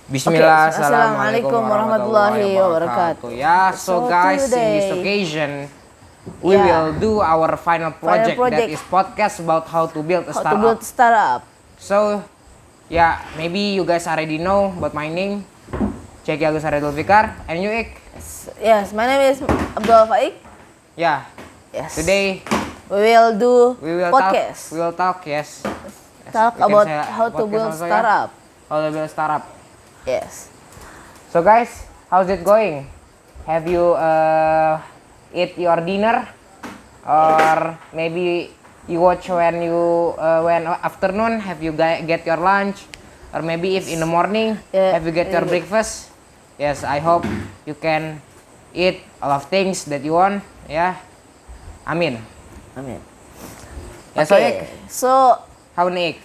Bismillah, Okay, assalamualaikum warahmatullahi wabarakatuh. Ya, so guys, in this occasion, we will do our final project that is podcast about how to build a startup. So, maybe you guys already know about my name, Ceki Agus Haridul Fikar, and you, Ik? Yes, my name is Abdul Faik. Yeah. Yes. Today we will podcast. We will talk, yes. Talk about how to build startup. How to build startup. Yes. So guys, how's it going? Have you eat your dinner, or maybe you watch when afternoon? Have you get your lunch, or maybe if in the morning have you get your breakfast? Yes, I hope you can eat a lot of things that you want. Yeah, Amin. Yeah, okay. So how Nick?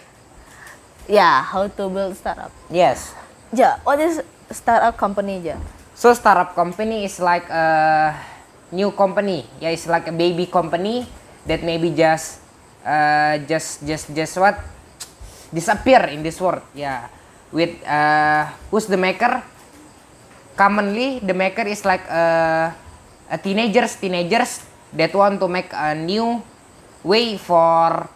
Yeah, how to build startup. Yes. Yeah, what is startup company, Ja? So startup company is like a new company. Yeah, it's like a baby company that maybe just what disappear in this world. Yeah, with who's the maker? Commonly, the maker is like a teenagers that want to make a new way for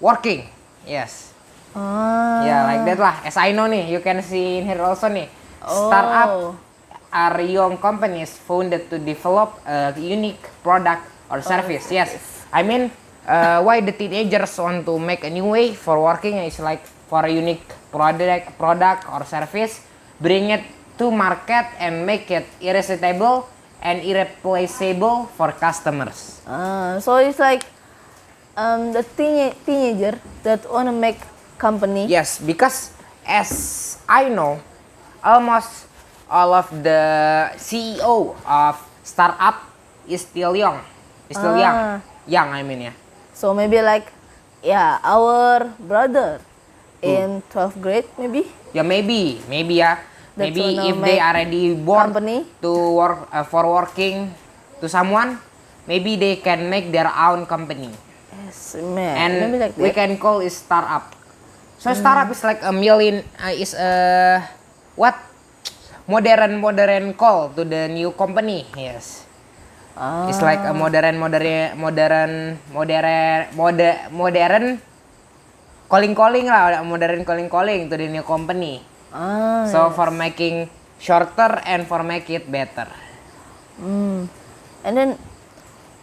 working. Yes. Yeah, like that lah. As I know nih, you can see in here also nih. Startup are young companies founded to develop a unique product or service. Yes, I mean, why the teenagers want to make a new way for working is like for a unique product or service, bring it to market and make it irresistible and irreplaceable for customers. So it's like the teenager that wanna make company. Yes, because as I know, almost all of the CEO of startup is still young. Young, I mean, yeah. So maybe like, our brother in 12th grade, maybe. Yeah, maybe, yeah. Maybe if they already born to work for working to someone, maybe they can make their own company. Yes, man. And like we can call it startup. So startup is like what modern call to the new company. Yes. It's like a modern calling lah, modern calling to the new company. So for making shorter and for make it better. And then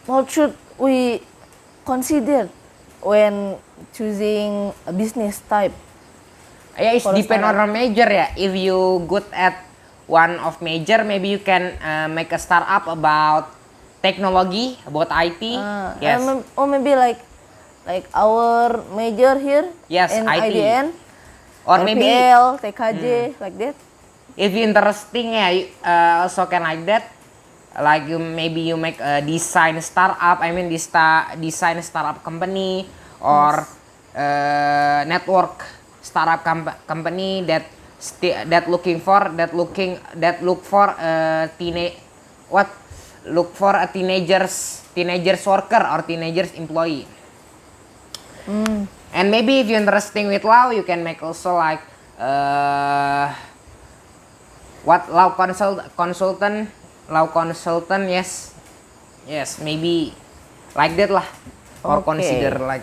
what should we consider when choosing a business type? Yeah, it's depend on a major ya. If you good at one of major, maybe you can make a startup about technology, about IT. Yes. Or maybe like our major here. Yes, in IT. IDN. Or LPL, maybe TKJ, like that. If you interesting, you also can like that. Like maybe you make a design startup. I mean, design startup company or network startup company that look for a teenagers worker or teenagers employee. And maybe if you're interesting with law, you can make also like law consultant, yes, maybe like that lah, or consider like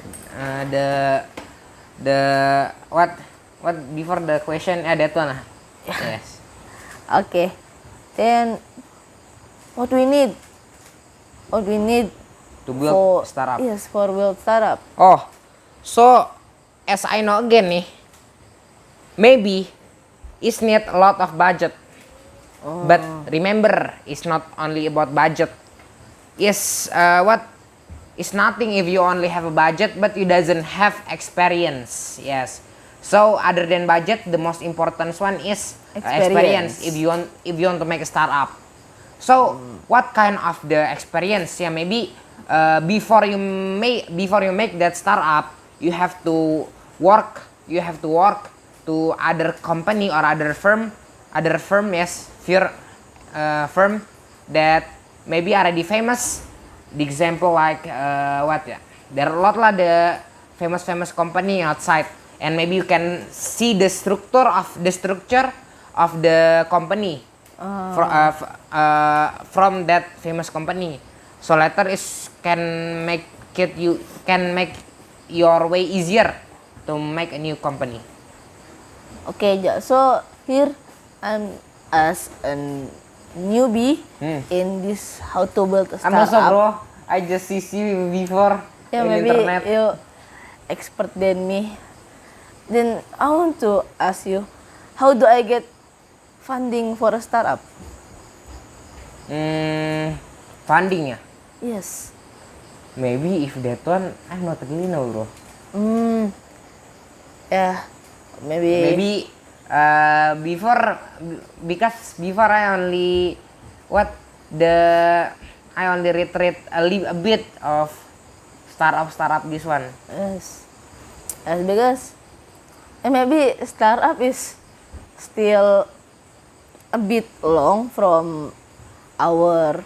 the what before the question that one lah. Yes. Okay, then what we need to build startup. Yes, for build startup. Oh, so as I know again nih, maybe it's need a lot of budget. But remember, it's not only about budget. It's nothing if you only have a budget but you doesn't have experience. Yes. So other than budget, the most important one is experience. If you want to make a startup. So what kind of the experience? Yeah, maybe before you make that startup, you have to work to other company or other firm, yes. Firm that maybe already famous. The example like there are a lot lah the famous company outside, and maybe you can see the structure of the company from that famous company. So later is can make your way easier to make a new company. Okay, Ja. So here I'm as a newbie in this how to build a I'm also, startup. bro. I just see you before Yeah, in maybe internet. you expert than me. Then I want to ask you, how do I get funding for a startup? Funding ya. Yes. Maybe if that one, I'm not really know, bro. Yeah, maybe. Maybe because before I only what the I only read a bit of startup this one. Yes. Yes, because maybe startup is still a bit long from our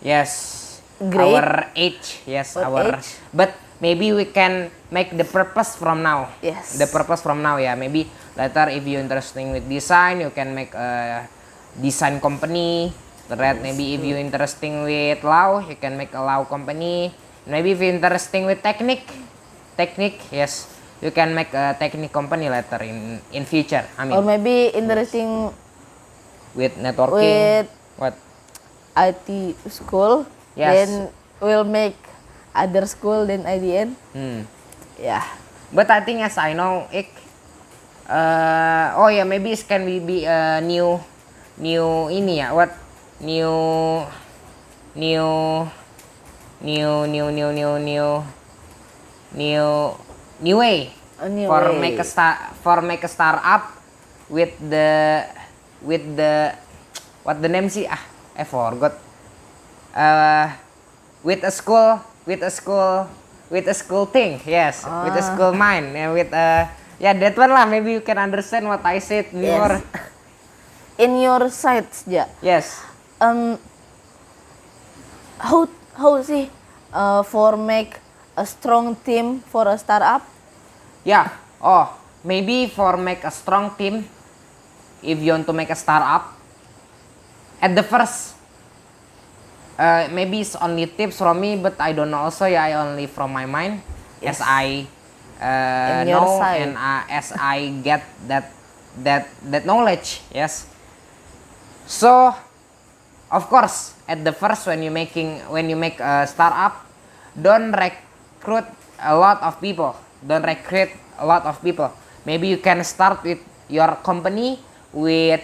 Yes, Great. our age. Yes, Our our. age. But maybe we can make the purpose from now. Yes. The purpose from now, yeah. Maybe later if you're interested with design, you can make a design company. Right? Maybe if you're interested with law, you can make a law company. Maybe if you're interested with technique, yes, you can make a technique company later in future. I mean, or maybe interesting with networking. with What? IT school. Yes. Then we'll make other school then IDN. Yeah. But I think as I know, oh yeah, maybe it can be a new ini ya, what new new new new new new new new new way A new for way. make a startup with the what the name sih, I forgot. With a school thing, yes, with a school mind, and with yeah, that one lah. Maybe you can understand what I said before. Yes. In your sites, Ja. Yes. How sih for make a strong team for a startup? Yeah. Oh, maybe for make a strong team, if you want to make a startup, at the first, maybe it's only tips from me, but I don't know also. Yeah, I only from my mind, Yes. as I In your know side. and as I get that knowledge. Yes. So, of course, at the first when you make a startup, don't recruit a lot of people. Don't recruit a lot of people. Maybe you can start with your company with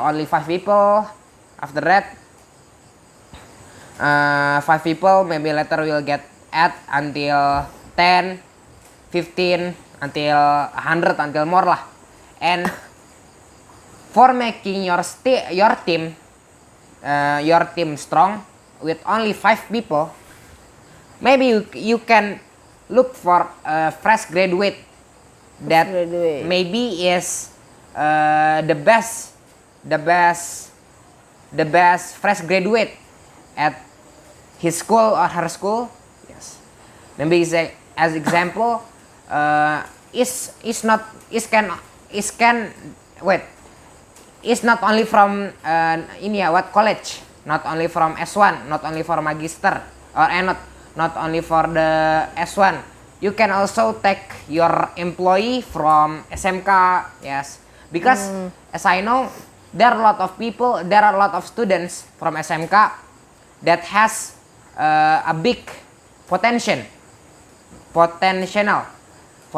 only 5 people. After that, 5 people. Maybe later we'll get add until 10, 15, until 100, until more lah. And for making your team strong with only 5 people, maybe you can look for a fresh graduate that Graduate. maybe is the best fresh graduate at his school or her school. Yes, maybe as example, is not only from college, not only from S1, not only for magister, or not only for the S1. You can also take your employee from SMK, yes, because as I know, there are a lot of students from SMK that has a big potential for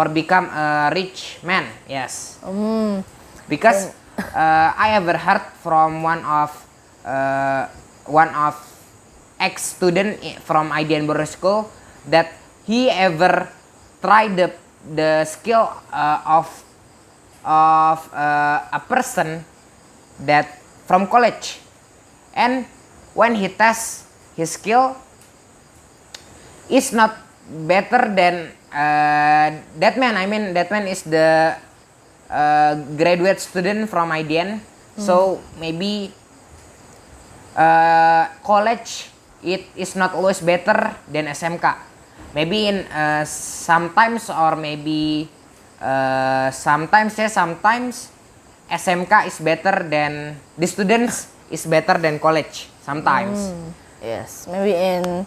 become a rich man, yes. Because I ever heard from one of ex-student from IDN Borough School that he ever tried the skill of a person that from college, and when he tests his skill, is not better than that man. I mean, that man is the graduate student from IDN. So maybe college it is not always better than SMK. Maybe in sometimes, or maybe sometimes SMK is better than the students is better than college sometimes. Yes, maybe in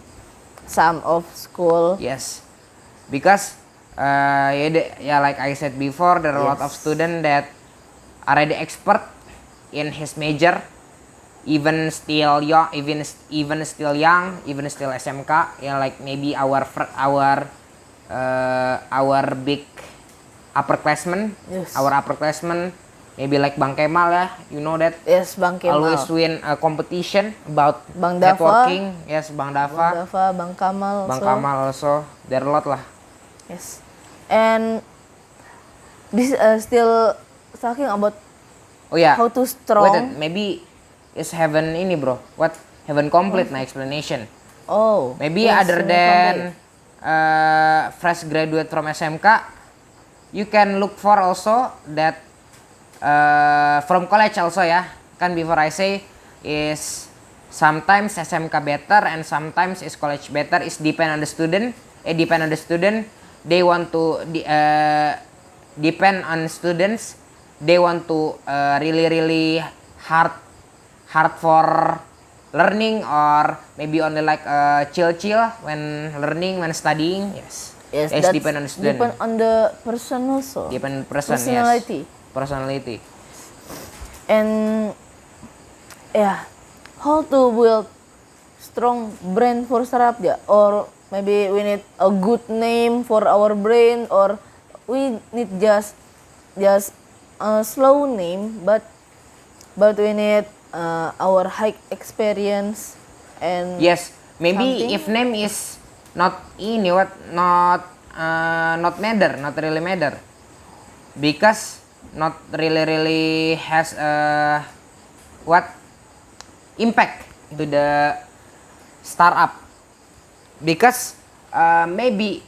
some of school. Yes, because like I said before, there are a lot of Yes. students that are already expert in his major, even still young, even still young, even still SMK. Yeah, like maybe our big upperclassmen, Yes. our upperclassmen, maybe like Bang Kemal ya, you know that. Yes, Bang Kemal. Always win a competition about Bang Dava. networking. Yes, Bang Bang Dava, Dava, Bang Kamal. Bang also. Kamal also. There are a lot lah. Yes, and this still talking about Oh ya. how to Wait, strong. maybe is haven't ini bro. What? Haven't complete my explanation. Oh, Maybe yes, other very than complete. fresh graduate from SMK, you can look for also that from college also ya. Kan before I say is sometimes SMK better and sometimes is college better. Is depend on the student. Depend on the student. They want to depend on students. They want to really hard for learning or maybe only like chill when learning, when studying. Yes. Yes, It's that's depend on the student. depend on the person also. Depend on person. Personality. Yes. Personality. And yeah, how to build strong brand for startup ya? Or maybe we need a good name for our brand, or we need just a slow name, but we need our high experience and Yes. Maybe something. if name is not not really matter, because not really has what impact to the startup, because maybe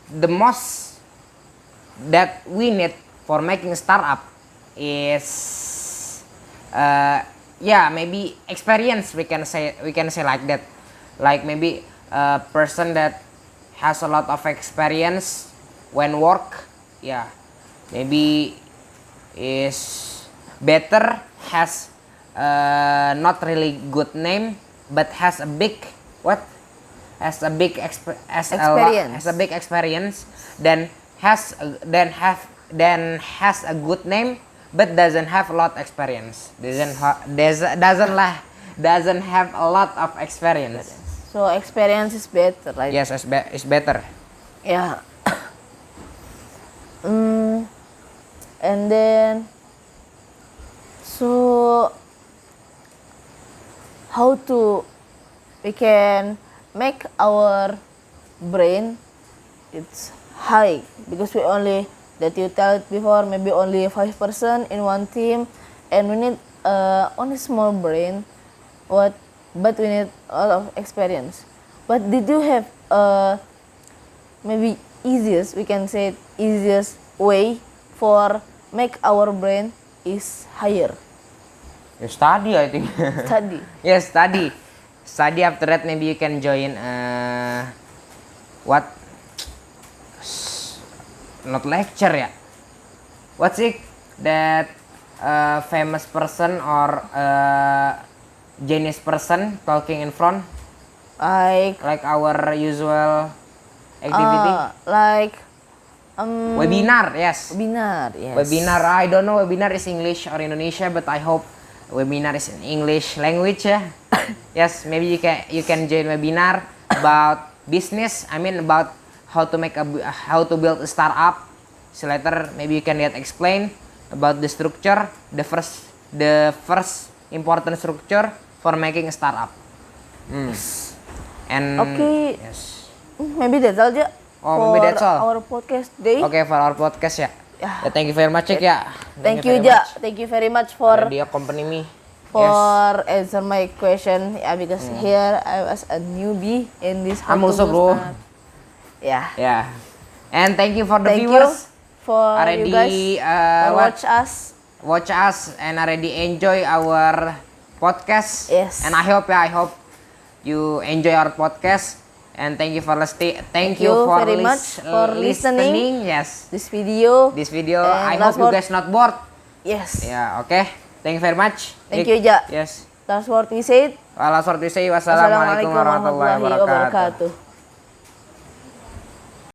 the most that we need for making startup is maybe experience, we can say like that, like maybe a person that has a lot of experience when work, maybe is better, has not really good name but has a big experience, then has a good name but doesn't have a lot experience, doesn't have a lot of experience. so experience is better, right? Yes, is better. Yeah. And then, so how to we can make our brain it's high, because we only that you tell it before, maybe only 5% in one team, and we need only small brain, but we need a lot of experience. But did you have maybe easiest, we can say easiest way for make our brain is higher? You study, I think. Study. Yes, study. After that maybe you can join what not lecture ya, what's it that famous person or genius person talking in front, like our usual activity. Like Webinar. Yes, webinar, yes. webinar. I don't know webinar is English or Indonesia, but I hope webinar is in English language ya. Yes, maybe you can join webinar about business. I mean about how to build a startup. So later maybe you can get explain about the structure, the first important structure for making a startup. And Okay. yes. Maybe that's all ya. Oh, maybe that's all. Our podcast day. Okay, for our podcast ya. Yeah. Thank you very much ya. Thank you Ja. Thank you very much for Dia company me. for answer my question. Yeah, because here I was a newbie in this. I'm how to also, do bro. startup. Yeah. Yeah. And thank you for the Thank you viewers. for Already you guys for watch us. and already enjoy our podcast. Yes. And I hope you enjoy our podcast. And thank you for listening. Thank you for very much for listening. Yes. This video. This video. And I hope you last word. guys not bored Yes. Ya, oke. Thank you very much. Thank you, Ja. Yes. That's what we said. Wassalamualaikum warahmatullahi wabarakatuh. Wassalamualaikum warahmatullahi wabarakatuh.